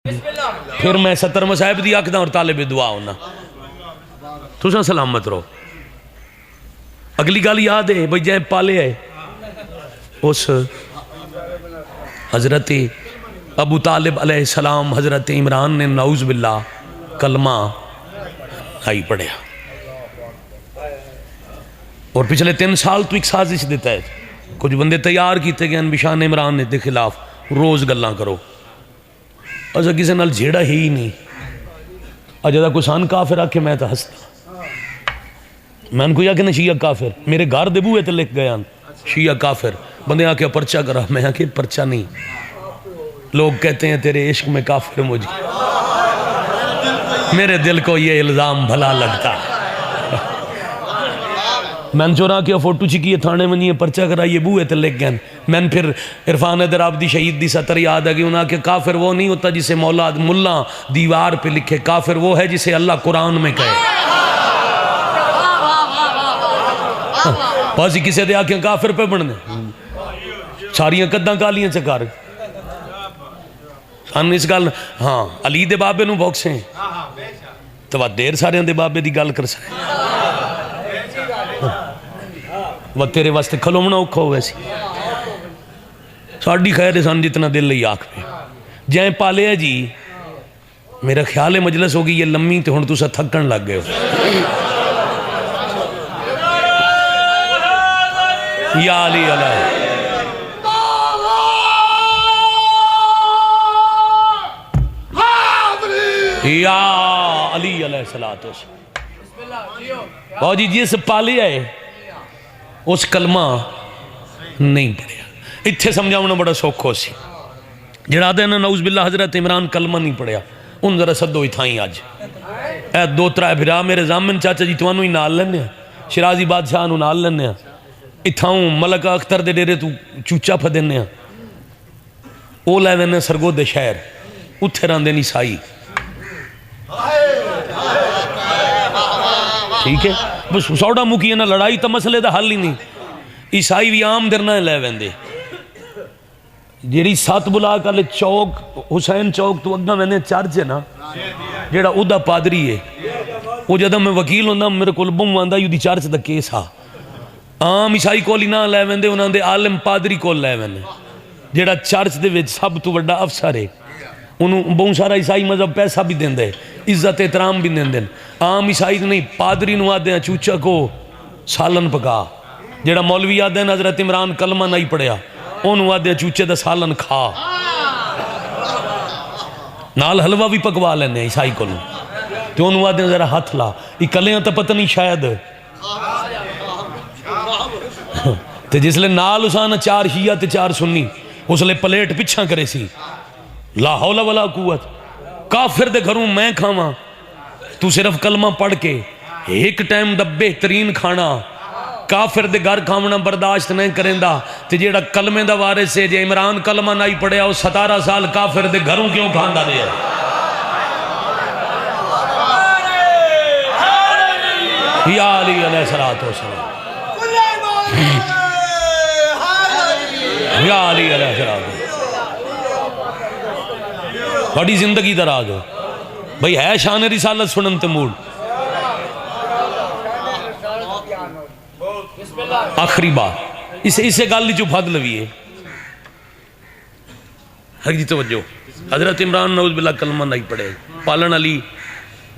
پھر میں 70 مصائب دی آکھدا اور طالب دعا ہونا تساں سلامت رہو۔ اگلی گل یاد ہے بھئی جائیں پالے ہے اس حضرت ابو طالب علیہ السلام حضرت عمران نے نعوذ باللہ کلمہ آئی پڑھیا اور پچھلے 3 سال تو ایک سازش دیتا ہے کچھ بندے تیار کیتے گئے بشان عمران دے خلاف روز گلاں کرو اسا کسی نال جھیڑا ہی نہیں اجدہ کوئی سان کافر آکے میں تا ہستا میں ان کو یا کہ نہ شیعہ کافر میرے گھر دے بوئے تے لکھ گیا شیعہ کافر بندے آکے پرچہ کرا میں آکے پرچہ نہیں لوگ کہتے ہیں تیرے عشق میں کافر مجھے میرے دل کو یہ الزام بھلا لگتا میں نے چورا کیا فوٹو چکی ہے تھانے میں نہیں پرچہ کرا یہ بوئے تے لکھ گئے میں نے پھر عرفان حیدر عابدی شہید دی سطر یاد ہے کہ انہاں کہ کافر وہ نہیں ہوتا جسے مولا ملا دیوار پہ لکھے کافر وہ ہے جسے اللہ قرآن میں کہے بازی کسے دے آکھیں کافر پہ بڑھنے ساریاں قداں کالیاں چکار سان اس گل ہاں علی دے بابے نو بوکسیں تو دیر سارے دے بابے دی گل کر سکے وہ تیرے واسطے کھلومنا اوکھا ہوئے سی ساڑھی خیر سان جتنا دل لئی آکھ پہ جائیں پالے ہے جی میرا خیال ہے مجلس ہوگی یہ لمحی تے ہن تو سا تھکن لگ گئے ہو یا علی علیہ یا علی علیہ السلام اور جی جس پالے آئے اس کلمہ نہیں پڑھیا اتھے سمجھاؤنا بڑا سوکھ ہو سی جڑا دینا نعوذ باللہ حضرت عمران کلمہ نہیں پڑھیا ان ذرا صدو ہی تھائیں آج اے 2-3 بھرا میرے زامن چاچا جی توانو ہی نال لینے ہیں شرازی بادشاہ نو نال لینے ہیں اتھاؤں ملک اختر دے ڈیرے تو چوچا پھا دینے ہیں او لے دینے سرگو دے شہر اتھے ران دینی سائی ٹھیک ہے بس سوڑا مکی ہے نا لڑائی تا مسئلے دا حل ہی نہیں عیسائی بھی عام درنا ہے لے ویندے جیڑی 7 بلا کالے چوک حسین چوک تو اگنا ویندے چارج ہے نا جیڑا او دا پادری ہے وہ جدہ میں وکیل ہوندہ میرے کول بم واندہ یو دی چارج دا کیس ہا عام عیسائی کولی نہ لے ویندے انہاں دے عالم پادری کول لے ویندے جیڑا چارج دے وچ سب تو بڑا افسر ہے انہوں بہت سارا عیسائی مذہب پیسہ بھی دیں دے عزت احترام بھی دیں دیں عام عیسائی نہیں پادری نو آدھے ہیں چوچا کو سالن پکا جیڑا مولوی آدھے ہیں حضرت عمران کلمہ نہیں پڑھیا انہوں آدھے ہیں چوچے دا سالن کھا نال حلوہ بھی پکوا لینے عیسائی کو تو انہوں آدھے ہیں ذرا ہاتھ لا یہ کلیاں تا پتہ نہیں شاید تے جس لئے نال اسانا 4 شیعہ تے 4 سنی اس لئے پلیٹ پچھاں کرے سی لا حول ولا قوت کافر دے گھروں میں کھاواں تو صرف کلمہ پڑھ کے ایک ٹائم دا بہترین کھانا کافر دے گھر کھاونا برداشت نہیں کریں دا تے جیڑا کلمے دا وارث ہے جے عمران کلمہ نہیں پڑھیا وہ 17 سال کافر دے گھروں کیوں کھاندا دے یا علی علیہ السلام یا علی علیہ السلام بڑی زندگی در آ گئے بھئی ہے شان رسالت سننتے موڑ آخری بات اسے گالی جو بھاگ لوی ہے حق جی توجہ حضرت عمران نعوذ باللہ کلمہ نہیں پڑھے پالن علی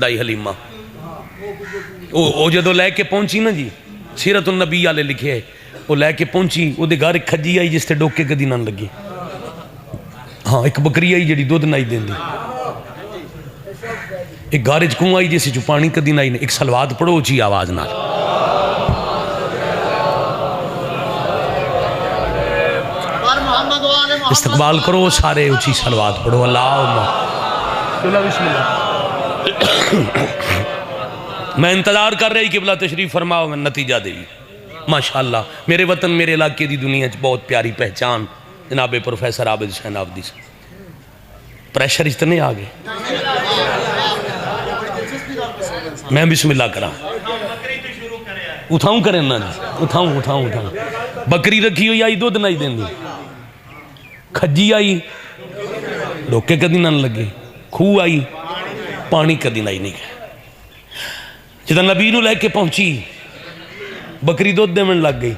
دائی حلیمہ وہ جدو لے کے پہنچی نا جی سیرت النبی آلے لکھے ہے وہ لے کے پہنچی وہ دے گھر ایک کھجی آئی جس تے ڈوکے کدی نہ لگے ہاں ایک بکری آئی جڑی دودھ نہیں دیں دی ایک گارج کوں آئی جیسے جو پانی کدی نہیں ایک سلوات پڑھو اچھی آواز نہ استقبال کرو سارے اچھی سلوات پڑھو اللہ بسم اللہ میں انتظار کر رہی کہ بلا تشریف فرماؤ میں نتیجہ دے ماشاءاللہ میرے وطن میرے علاقے دی دنیا بہت پیاری پہچان جناب پروفیسر عابد حسین عابدی سے پریشر اتنے آگے میں بسم اللہ کرا اٹھاؤں کریں نا اٹھاؤں بکری رکھی ہوئی آئی دودھ نہیں دیں دی کھجی آئی ڈوکے کدی نہ لگے خوہ آئی پانی کدی نہیں گیا. جدہ نبی نو لے کے پہنچی بکری دودھ دے من لگ گئی,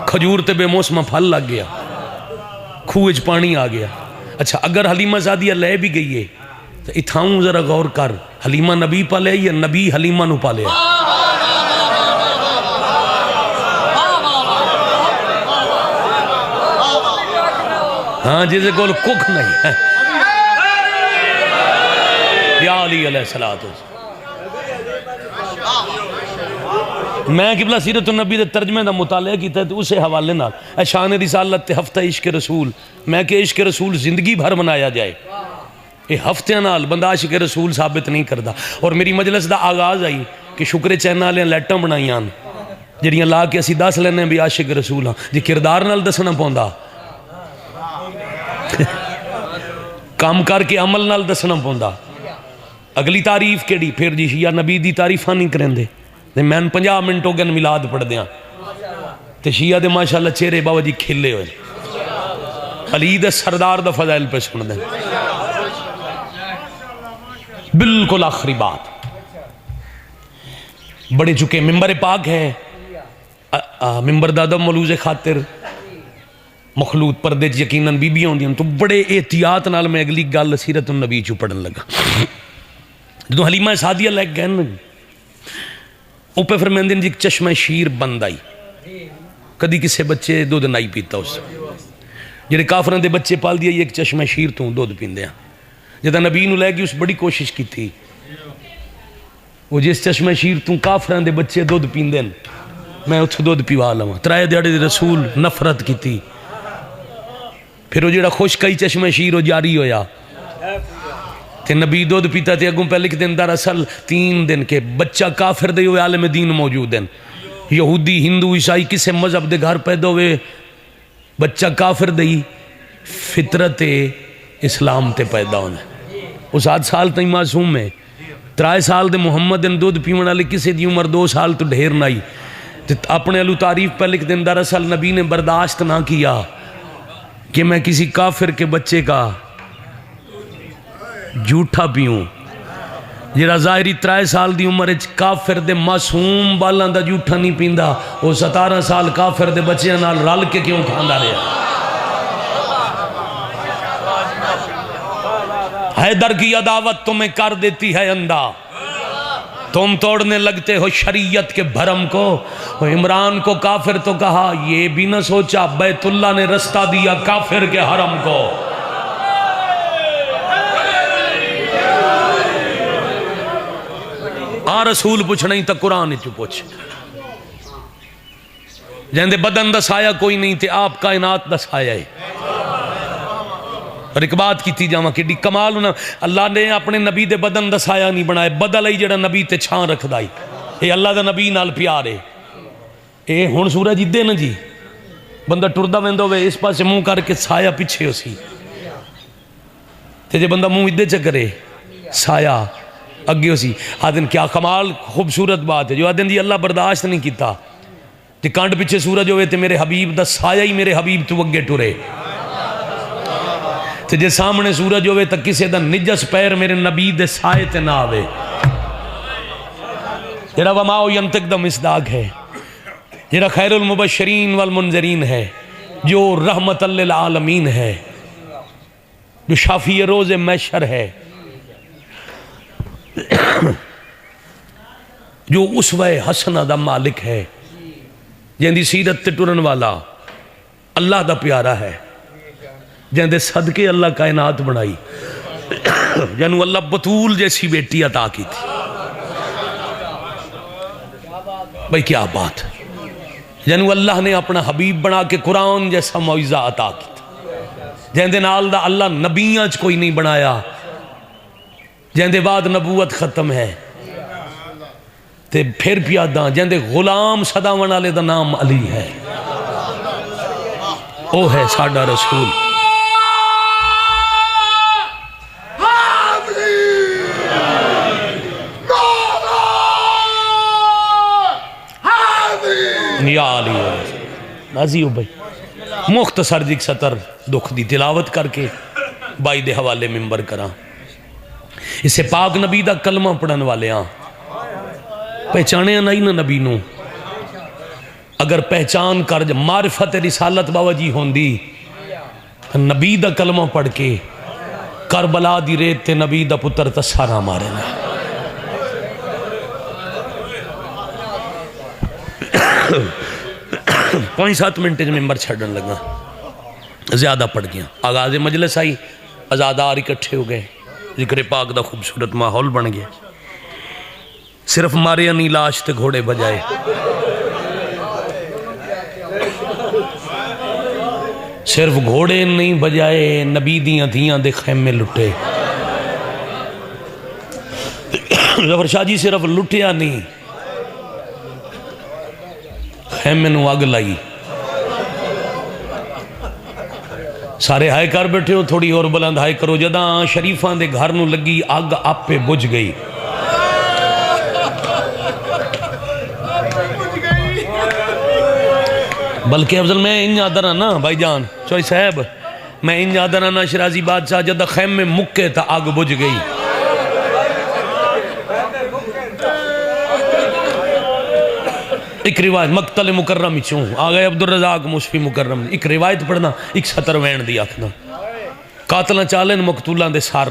کھجور تے بے موسمہ پھل لگ گیا, خوہ وچ پانی آ گیا. اچھا اگر حلیمہ سعدیہ لے بھی گئی ہے تو اتھاؤں ذرا غور کر, حلیمہ نبی پالے یا نبی حلیمہ نو پالے؟ ہاں جیسے کول کک نہیں ہے. یا علی علیہ الصلوۃ. میں قبلہ سیرت النبی دے ترجمے دا مطالعہ کیتا ہے تو اسے حوالے نال اے شان رسالت تے ہفتہ عشق رسول, میں کہ عشق رسول زندگی بھر منایا جائے, یہ ہفتیاں نال بندہ عشق رسول ثابت نہیں کردا. اور میری مجلس دا آغاز آئی کہ شکر چینہ لیں لیٹاں بنائیاں جڑیاں لا کے اسی دس لینے بھی عاشق رسول ہاں, جی کردار نال دسنا پوندا, کام کر کے عمل نال دسنا پوندا. اگلی تعریف کیڑی پھر جی شیعہ نبی دی تعریفاں نہیں کریں دے, میں 50 منٹ ہو گئے میلاد پڑھ دیاں تے شیعہ دے ماشاءاللہ چہرے بابا جی کھلے ہوئے, علی دے سردار دا فضائل پہ سن دیں. بالکل آخری بات, بڑے چکے ممبر پاک ہے, ممبر دادم ملوز خاطر مخلوط پردے یقیناً بی بیاں ہوندیاں, تو بڑے احتیاط نال میں اگلی گل سیرت النبی چو پڑھن لگا. جدو حلیمہ سعدیہ لے گئے نا اوپے فرمیندن جی چشمہ شیر بند آئی, کدی کسے بچے دودھ نہیں پیتا اس جڑے کافران دے بچے پال دیا ایک چشمہ شیر تو دودھ پین دیا. جدہ نبی نو لے گی اس بڑی کوشش کی تھی, وہ جس چشمہ شیر تو کافران دے بچے دودھ پین دین میں اتھو دودھ پیوا لما. ترائے دیڑے دے رسول نفرت کی تھی, پھر وہ جڑا خوش کئی چشمہ شیر ہو جاری ہویا تے نبی دودھ پیتا تے اگوں پہ لکھ دیں دراصل 3 دن کے بچہ کافر دے ہوئے عالم دین موجود ہیں, یہودی ہندو عیسائی کسے مذہب دے گھر پیدا ہوئے بچہ کافر دے فطرت اسلام تے پیدا ہونا. وہ 7 سال تھی معصوم ہے, 3 سال دے محمد ان دودھ پیونا لے کسے دی عمر 2 سال تو ڈھیر نائی, اپنے علو تعریف پہ لکھ دیں دراصل نبی نے برداشت نہ کیا کہ میں کسی کافر کے بچے کا جھوٹا پیوں. جڑا ظاہری 3 سال دی عمر کافر دے معصوم بالاں دا جھوٹا نہیں پیندا, وہ 17 سال کافر دے بچیاں نال رل کے کیوں کھاندا رہا. حیدر کی عداوت تمہیں کر دیتی ہے اندھا, تم توڑنے لگتے ہو شریعت کے بھرم کو. عمران کو کافر تو کہا, یہ بھی نہ سوچا بیت اللہ نے رستہ دیا کافر کے حرم کو. رسول پوچھ نہیں تا قرآن ہی پوچھ. جہندے بدن دسایا کوئی نہیں تھے, آپ کائنات دسایا ہے. اور ایک بات کی تھی جاما کہ کمال ہونا, اللہ نے اپنے نبی دے بدن دسایا نہیں بنائے, بدل ہی جڑا نبی تے چھان رکھ دائی. اے اللہ دا نبی نال پیارے, اے ہون سورج ادے نا جی, بندہ ٹردہ ویندو وے اس پاس منہ کر کے سایہ پیچھے ہو سی, تے جے بندہ منہ ادے چکرے سایہ اگے ہو سی. آدھن کیا کمال خوبصورت بات ہے, جو آدھن دی اللہ برداشت نہیں کیتا تے کانڈ پیچھے سورج ہوئے تے میرے حبیب دا سایہ ہی میرے حبیب تو اگے ٹورے, تے جے سامنے سورج ہوئے تا کسے دا نجس پیر میرے نبی دے سائے تے نہ آوے. جرا وماؤ ینتق دا مصداق ہے, جرا خیر المبشرین والمنذرین ہے, جو رحمت للعالمین ہے, جو شافی روز محشر ہے, جو اسوہ حسنہ دا مالک ہے, جن دی سیرت تے ٹرن والا اللہ دا پیارا ہے, جن دے صدقے اللہ کائنات بنائی, جنہوں اللہ بطول جیسی بیٹی عطا کی تھی. بھئی کیا بات, جنہوں اللہ نے اپنا حبیب بنا کے قرآن جیسا معجزہ عطا کی تھی, جن دے نال دا اللہ نبیاں چ کوئی نہیں بنایا, جن دے بعد نبوت ختم ہے, تے پھر پیاداں جن دے غلام صداون والے دا نام علی ہے, او ہے ساڈا رسول. یا علی نازی ہو بھائی, مختصر جک سطر دکھ دی تلاوت کر کے بائی دے حوالے ممبر کراں. اسے پاک نبی دا کلمہ پڑھن والے ہاں پہچانے نہیں نا نبی نو اگر پہچان کر معرفت رسالت بابا جی ہوندی نبی دا کلمہ پڑھ کے کربلا دی ریت تے نبی دا پتر تسارا مارے نا 5-7 منٹ ممبر چھڑن لگا زیادہ پڑھ گیا آغاز مجلس آئی ازادار اکٹھے ہو گئے ذکر پاک دا خوبصورت ماحول بن گیا صرف مارے نہیں لاش تے گھوڑے بجائے صرف گھوڑے نہیں بجائے نبی دیاں دیاں دے خیمے لٹے ظفر شاہ جی صرف لٹیا نہیں خیمے نو آگ لائی سارے ہائے کر بیٹھے ہو تھوڑی اور بلند ہائے کرو جداں شریفان دے گھر نو لگی آگ آپ پہ بجھ گئی بلکہ افضل میں ان یادر نا بھائی جان چوئی صاحب میں ان یادر نا شرازی بادشاہ جدہ خیم میں مکے تا آگ بجھ گئی ایک روایت مقتل مکرم چون آگئے عبدالرزاق مصفی مکرم ایک روایت پڑھنا ایک سطر وین دی آکھنا قاتلہ چالن مقتولان دے سار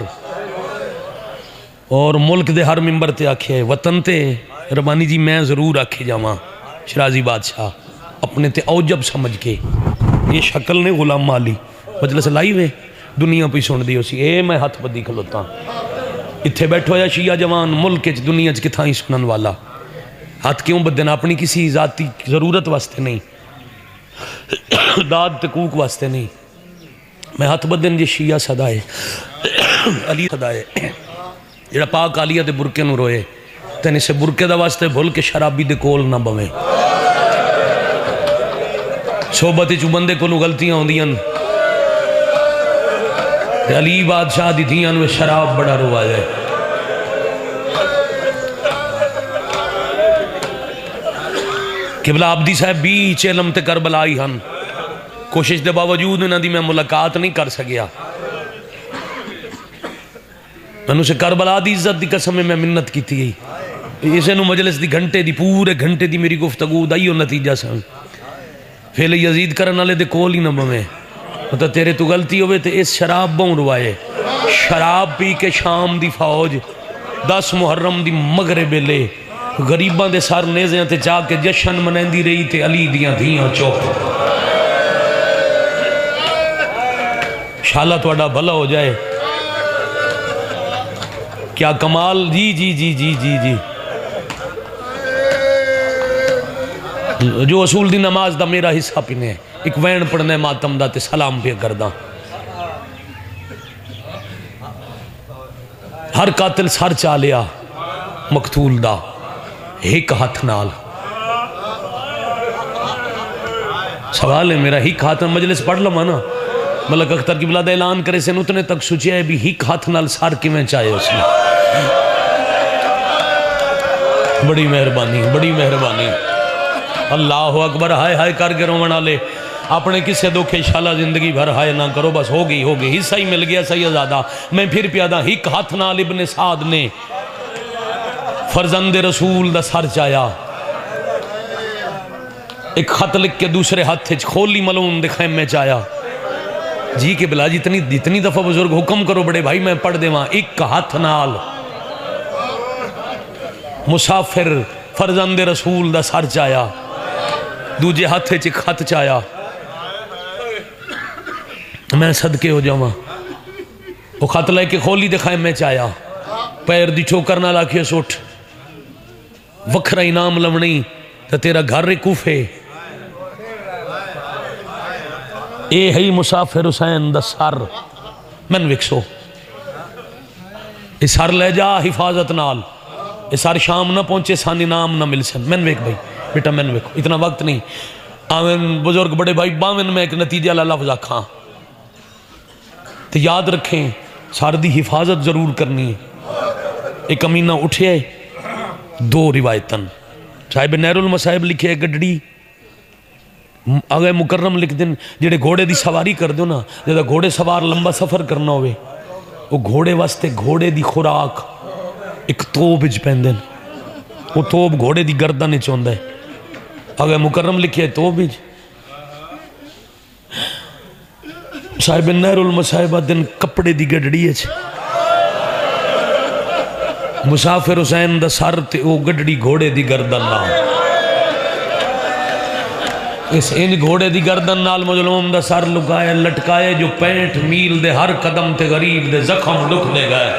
اور ملک دے ہر ممبر تے آکھے وطن تے ربانی جی میں ضرور آکھے جاواں شرازی بادشاہ اپنے تے اوجب سمجھ کے یہ شکل نے غلام مالی مجلس لائی وے دنیا پہ سن دی اسی اے میں ہاتھ بدی کھلوتا اتھے بیٹھو یا شیعہ جوان ملک چ دنیا چ کتھاں ہی سنن والا ہاتھ کیوں بدنا اپنی کسی ذاتی ضرورت واسطے نہیں داد تکوک واسطے نہیں میں ہاتھ بدن جی شیعہ صدائے علی صدائے جڑا پاک علیہ دے برکے نو روئے تین اسے برکے دا واسطے بھول کے شرابی دے کول نہ بویں صحبت چو بندے کو نو غلطیاں ہوں دیاں علی بادشاہ دی دیاں نو شراب بڑا روا جائے قبلہ عبدی صاحب بیچ علم تے کربلائی ہن کوشش دے باوجود انہاں دی میں ملاقات نہیں کر سکیا میں اسے کربلا دی عزت دی قسم میں منت کی تھی اسے نو مجلس دی گھنٹے دی پورے گھنٹے دی میری گفتگو دائی اور نتیجہ سن فیل یزید کرن والے دے کول ہی نہ بویں مطلب تیرے تو غلطی ہوئے تے اس شراب بوں روائے شراب پی کے شام دی فوج 10 محرم دی مغرب لے غریباں دے سار نیزیاں تے جا کے جشن منیندی رہی تے علی دیاں دھیاں چوک شالا توڑا بھلا ہو جائے کیا کمال جی جی جی جی جی جی جو اصول دی نماز دا میرا حصہ پینے ہے ایک وین پڑھنے ماتم دا تے سلام پہ کردہ ہر قاتل سر چالیا مقتول دا ایک ہاتھ نال سوال ہے میرا ایک ہاتھ مجلس پڑھ لما نا ملک اختر کی بلاد اعلان کرے سے اتنے تک سوچیا ہے بھی ایک ہاتھ نال سار کی میں چاہے اس میں بڑی مہربانی اللہ اکبر ہائے ہائے کر کے رومن والے اپنے کسے دکھے شالہ زندگی بھر ہائے نہ کرو بس ہو گئی حصہ ہی مل گیا سیدزادہ میں پھر پیادہ ایک ہاتھ نال ابن سعد نے فرزند رسول دا سر چایا ایک خط لکھ کے دوسرے ہاتھ کھولی ملون دکھائیں میں چایا جی کہ بلا جتنی دفعہ بزرگ حکم کرو بڑے بھائی میں پڑھ دے وہاں ایک ہاتھ نال مسافر فرزند رسول دا سر چایا دوجے ہاتھے چھ خط چایا میں صدقے ہو جاؤں وہ خط لے کے کھولی دکھائیں میں چایا پیر دی ٹھوکر نہ لاکھے سوٹ وکھرا انعام لمنی تا تیرا گھر کوفے اے ہی مسافر حسین دا سر من وکسو اے سر لے جا حفاظت نال اے سر شام نہ پہنچے سان انعام نہ مل سن من وک بھائی بیٹا من وکو اتنا وقت نہیں آمین بزرگ بڑے بھائی باون میں ایک نتیجہ اللہ لفظ آکھاں تو یاد رکھیں سر دی حفاظت ضرور کرنی ہے ایک امینہ اٹھے 2 روایتاً صاحب نیر المصائب لکھے گڈڑی آگے مکرم لکھ دن جڑے گھوڑے دی سواری کر دو نا جدہ گھوڑے سوار لمبا سفر کرنا ہوئے وہ گھوڑے واسطے گھوڑے دی خوراک ایک توب وچ پیندن، وہ توب گھوڑے دی گردن وچ ہوندا ہے، اگر مکرم لکھیا ہے توب وچ۔ صاحب نہر المصائبہ دن کپڑے دی گڈڑی ہے، مسافر حسین دا سر تے او گڈڑی گھوڑے دی گردن نال، اس انج گھوڑے دی گردن نال مظلوم دا سر لکائے لٹکائے جو 65 میل دے ہر قدم تے غریب دے زخم لکھ دے گئے۔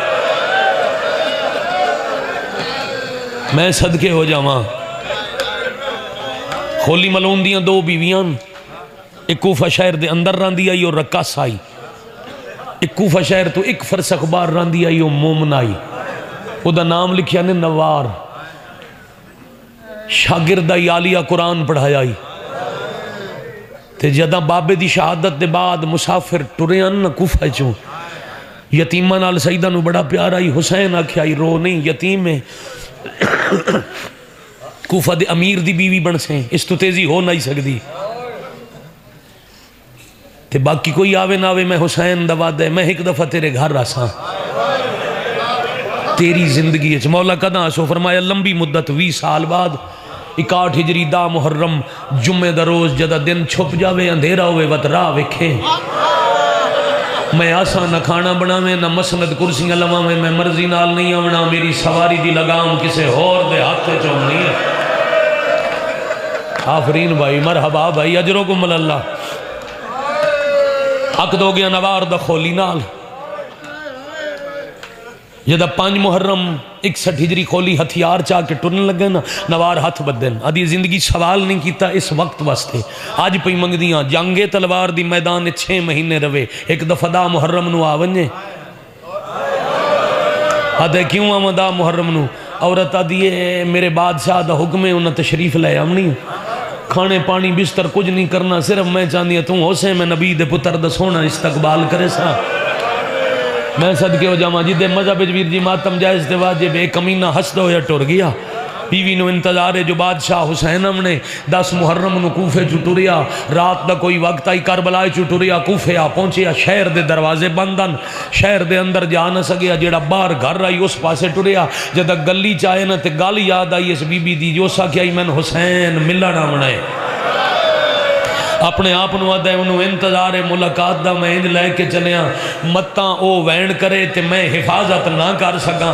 میں صدقے ہو جاواں، خولی ملون دیاں 2 بیویاں، ایک کوفہ شہر دے اندر راندی آئی اور رکاس آئی، ایک کوفہ شہر تو ایک فرسخ بار راندی آئی اور مومن آئی، او دا نام لکھیا نے نوار، شاگردہ عالیہ قرآن پڑھایا آئی تے جدہ بابے دی شہادت دے بعد مسافر ٹریان نہ کوفہ چوں، یتیمہ نال سیدہ نو بڑا پیار آئی، حسین آکھیا آئی رو نہیں یتیم ہے، کوفہ دے امیر دی بیوی بن سے اس تو تیزی ہو نہیں سکتی، تے باقی کوئی آوے نہ آوے میں حسین دوا دے، میں ایک دفعہ تیرے گھر راساں تیری زندگی ہے۔ مولا قداں سو فرمایا لمبی مدت 20 سال بعد 61 ہجری دا محرم جمعہ دا روز جدہ دن چھپ جاوے اندھیرا ہوئے وط راہ وکھے، میں آسان نہ کھانا بناویں نہ مسند کرسیاں لواویں، میں مرضی نال نہیں آونا، میری سواری دی لگام کسے اور دے ہاتھ چونی ہے۔ آفرین بھائی، مرحبا بھائی، اجرکم اللہ۔ عقد ہو گیا نوار دا خولی نال، جدہ 5 محرم 61 ہجری کھولی ہتھیار چاہ کے ٹرن لگے نا، نوار ہاتھ بدن آدھی زندگی سوال نہیں کیتا اس وقت واسطے، آج پئی منگ دیاں جنگے تلوار دی میدان 6 مہینے روے، ایک دفعہ دا محرم نو آونجے آدھے کیوں آمد دا محرم نو، عورت آدھیے میرے بادشاہ دا حکم ہے انہاں تشریف لے آمنی، کھانے پانی بستر کچھ نہیں کرنا، صرف میں چاہنی ہے تم ہوسے میں نبی دے پتر دا سونا استقبال کرے سا۔ میں صدقے ہو جاواں جدے مذہب ویر جی ماتم جائز تے واجب ایک کمینہ ہسدا ہویا ٹر گیا، بیوی نو انتظار ہے جو بادشاہ حسین نے 10 محرم نو کوفے چ ٹریا، رات دا کوئی وقت آئی کربلا چ ٹریا، کوفے آ پہنچیا، شہر دے دروازے بندن، شہر دے اندر جا نہ سکیا، جیڑا باہر گھر آئی اس پاسے ٹریا، جدہ گلی چاہے نہ تے گل یاد آئی اس بی بی دی جو سا کیا میں حسین ملنا آمنا ہے، اپنے آپ نو آدھے انہوں انتظار ملاقات دا میں انج لے کے چلیا، متاں او وین کرے تے میں حفاظت نہ کر سکاں،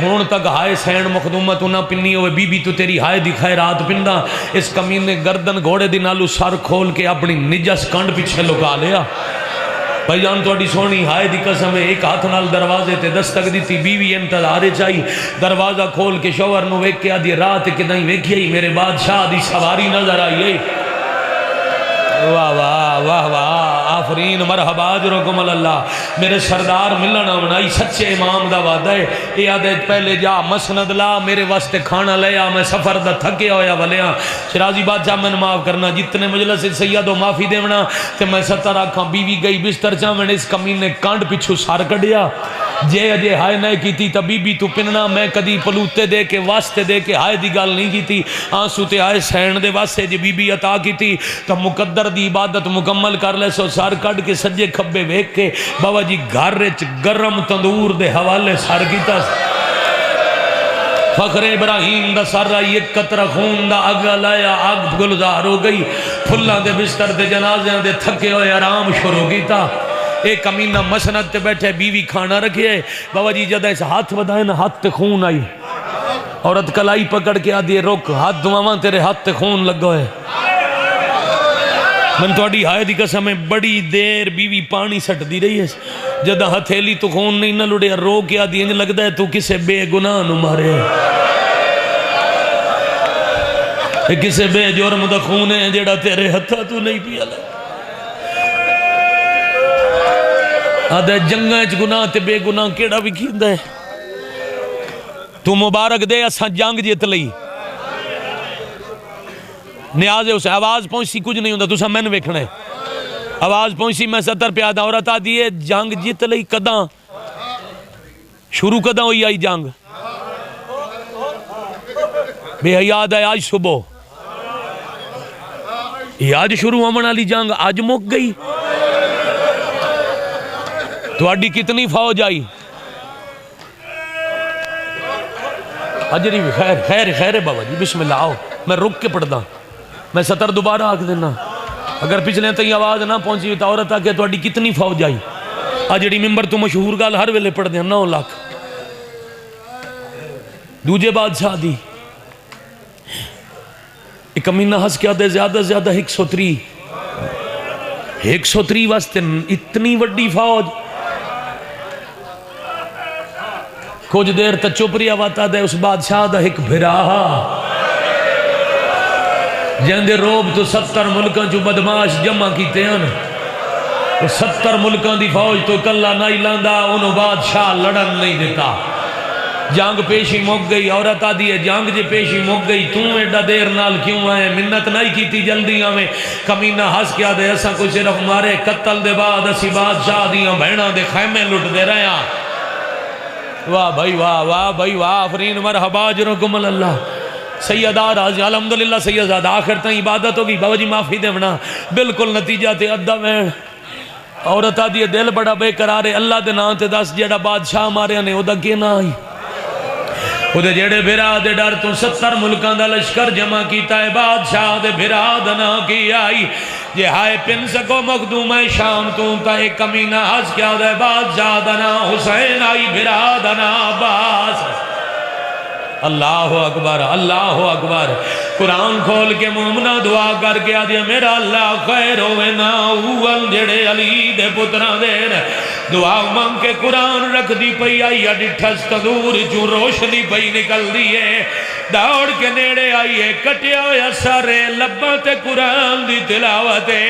ہون تک ہائے سین مخدومت نہ پنی ہوئے، بی بی تو تیری ہائے دی خیرات پندہ، اس کمین نے گردن گھوڑے دی نالو سر کھول کے اپنی نجس کنڈ پیچھے لکا لیا۔ بھائی جان توڑی سونی ہائے دی قسم ہے، ایک ہاتھ نال دروازے تے دستک دیتی، بیوی انتظارے چاہی، دروازہ کھول کے شوہر نو ویک کے آدھی رات کے نہیں ویکھی ہی میرے بادشاہ دی سواری نظر آئیے، واہ واہ واہ واہ، آفرین مرحبا اجرکم اللہ، میرے سردار ملنا بنائی، سچے امام دا وعدہ ہے، اے آدھے پہلے جا مسند لا، میرے واسطے کھانا لیا، میں سفر دا تھکے ہویا ولیاں، شرازی بادشاہ میں معاف کرنا، جتنے مجلس سید و معافی دیونا، تے میں 70 آنکھاں، بیوی گئی بستر چاہمیں، اس کمین نے کانڈ پچھو سار کڑیا، جے اجے ہائے نہ کیتی تا بی بی تو پننا، میں کدی پلوتے دے کے واسطے دے کے ہائے دی گال نہیں کیتی، آنسو تے ہائے سین دے واسطے جے بی بی عطا کیتی تا مقدر دی عبادت مکمل کر لے سو، سار کٹ کے سجے کھبے ویک کے بابا جی گھر رچ گرم تندور دے حوالے سار کیتا، فخر ابراہیم دا سر رائی ایک قطرہ خون دا اگ لایا، آگ گلزار ہو گئی، پھلاں دے بستر دے جنازے دے تھکے ہوئے آرام شروع کیتا، ایک کمینہ مسند تے بیٹھے بیوی کھانا رکھے، بابا جی جدہ اس ہاتھ بدائے نا ہاتھ تے خون آئی، عورت کلائی پکڑ کے آدھی روک ہاتھ دعاواں تیرے ہاتھ تے خون لگ گئے، من توڑی ہائے دی قسم ہے بڑی دیر بیوی پانی سٹ دی رہی ہے، جدہ ہتھیلی تو خون نہیں نہ لڑے رو کے آدھی انج لگ ہے تو کسے بے گناہ نو مارے، کسے بے جرم دا خون ہے جیڑا تیرے ہتھا تو نہیں پیا لگ، آدھے جنگاں چ گناہ تے بے گناہ کیڑا بھی کیندہ ہے، تو مبارک دے اساں جنگ جیت لئی، نیاز ہے اسے آواز پہنچی کچھ نہیں ہوندہ تو سا میں نے ویکھنا ہے، آواز پہنچی میں 70 پہ آدھا عورت آدھی ہے جنگ جیت لئی کداں شروع کداں ہوئی آئی جنگ، بے حیاد ہے آج صبح، یہ آج شروع ہومن والی جنگ آج مک گئی، تھوڑی کتنی فوج آئی؟ اجری خیر خیر خیر ہے بابا جی، بسم اللہ آؤ، میں رک کے پڑھدا، میں سطر دوبارہ آکھ دینا، اگر پچھلے تئی آواز نہ پہنچی تو عورت آکے تھوڑی کتنی فوج آئی؟ اجڑی ممبر تو مشہور گال ہر ویلے پڑھ دیں 9 لاکھ دوجے بادشاہ دی ایک کمینہ ہس کیا دے زیادہ زیادہ 103 واسطے اتنی وڈی فوج کچھ دیر تا چپ رہا واتا دے اس بادشاہ دا ایک بھراہا جہندے روب تو 70 ملکان جو بدماش جمع کیتے ہیں 70 ملکان دی فوج تو کلا نہیں لاندہ انہوں بادشاہ لڑن نہیں دیتا، جانگ پیشی مک گئی، عورت آدھی ہے جانگ جے پیشی مک گئی، تم ایڈا دیر نال کیوں آئے، منت نہیں کی تھی جلدی آمیں، کمینہ ہس کیا دے ایسا کوئی صرف مارے قتل دے بعد اسی بادشاہ دیاں بہنہ دے خیمے لٹ دے رہے ہیں۔ واہ بھائی واہ واہ بھائی واہ، آفرین مرحبا اجرکم اللہ، سیدہ راضی الحمدللہ سیدہ آخر تاں عبادت ہوگی، بابا جی معافی دے بنا بالکل نتیجہ تے ادھا میں عورت آدھی دل بڑا بے قرار ہے، اللہ دے نام تے دس جیڑا بادشاہ مارے نے ادھا کی نہ آئی، ادھے جیڑے بھرا دے ڈر تو 70 ملکان دا لشکر جمع کیتا ہے، بادشاہ دے بھرا دنا کی آئی، جے ہائے پن سکو مخدوم شام تو تا ایک کمینہ ہس کیا دے بادشاہ دنا حسین آئی بھرا دنا عباس، اللہ اکبر اللہ اکبر، قرآن کھول کے مومنہ دعا کر کے آدھیا میرا اللہ خیر ہوئے نا اول جڑے علی دے پترہ دیر دعا مانگ کے قرآن رکھ دی پئی آئی اڈٹھس تدور جو روشنی پئی نکل دیئے، دوڑ کے نیڑے آئیے کٹیا ہویا سارے لباں تے قرآن دی تلاوتے،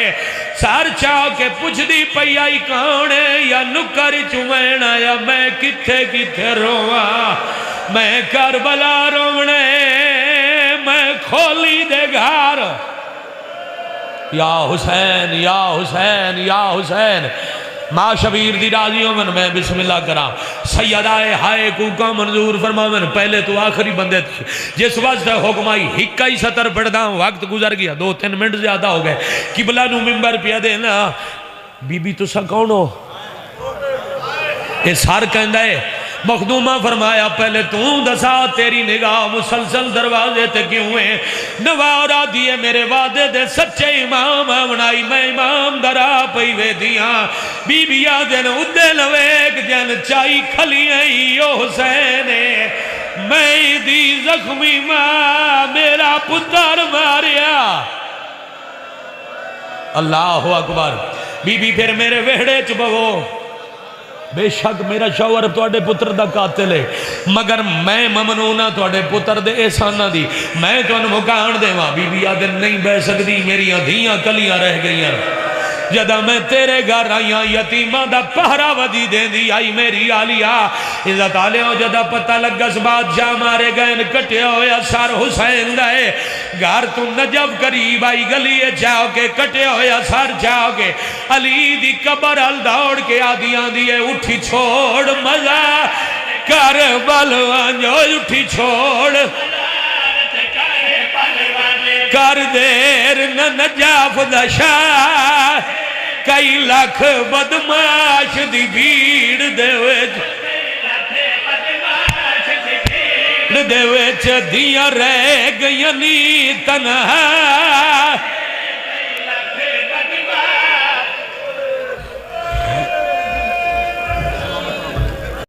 سار چاہ کے پوچھ دی پئی آئی کانے یا نکر چوینا یا میں کتھے کتھے رواں، میں کربلا رونے میں کھولی دے گھار، یا حسین یا حسین یا حسین، ماں شبیر دی راضیوں میں بسم اللہ کرا، سیدہ ہائے کوکا منظور فرما میں پہلے تو آخری بندے تھی، جس وقت حکم آئی ہکا ہی سطر پڑھ دا وقت گزر گیا 2-3 منٹ زیادہ ہو گئے، قبلہ نو ممبر پیا دینا، بی بی تو سا کون ہو؟ اس ہر کہندہ ہے مخدومہ فرمایا پہلے تو دسا تیری نگاہ مسلسل دروازے تے کیوں ہیں، نوارا دیئے میرے وعدے دے سچے امام آمنائی میں امام درا پئی وے دیاں، بی بی آدھن ادھے لویک جن چائی کھلی ہیں یو حسینے، میں دی زخمی ماں میرا پتر ماریا، اللہ اکبر، بی بی پھر میرے وہڑے چبہو، بے شک میرا شوہر توڑے پتر دا قاتل ہے، مگر میں ممنونہ توڑے پتر دے احسانہ دی، میں تو ان مکان دے ماں، بی بی آدھن نہیں بہ سکتی، میری دھیاں کلیاں رہ گئی ہیں، جدہ میں تیرے گھر آئیاں یتیمہ دا پہرا ودی دے دی آئی میری آلیا، عزت آلے ہو جدہ پتہ لگس بادشاہ مارے گئے کٹے ہویا سار حسین دائے، گھر تو نجف قریب آئی گلیے جاؤ کے کٹے ہویا سار جاؤ کے، علی دی قبر دوڑ کے آدیاں دیئے اٹھی چھوڑ مزہ کربل وانجو اٹھی چھوڑ کر دیر نہ نجف دشا کئی لاکھ بدماش دی بھیڑ دے وچ دیاں رہ گئی نی تنہا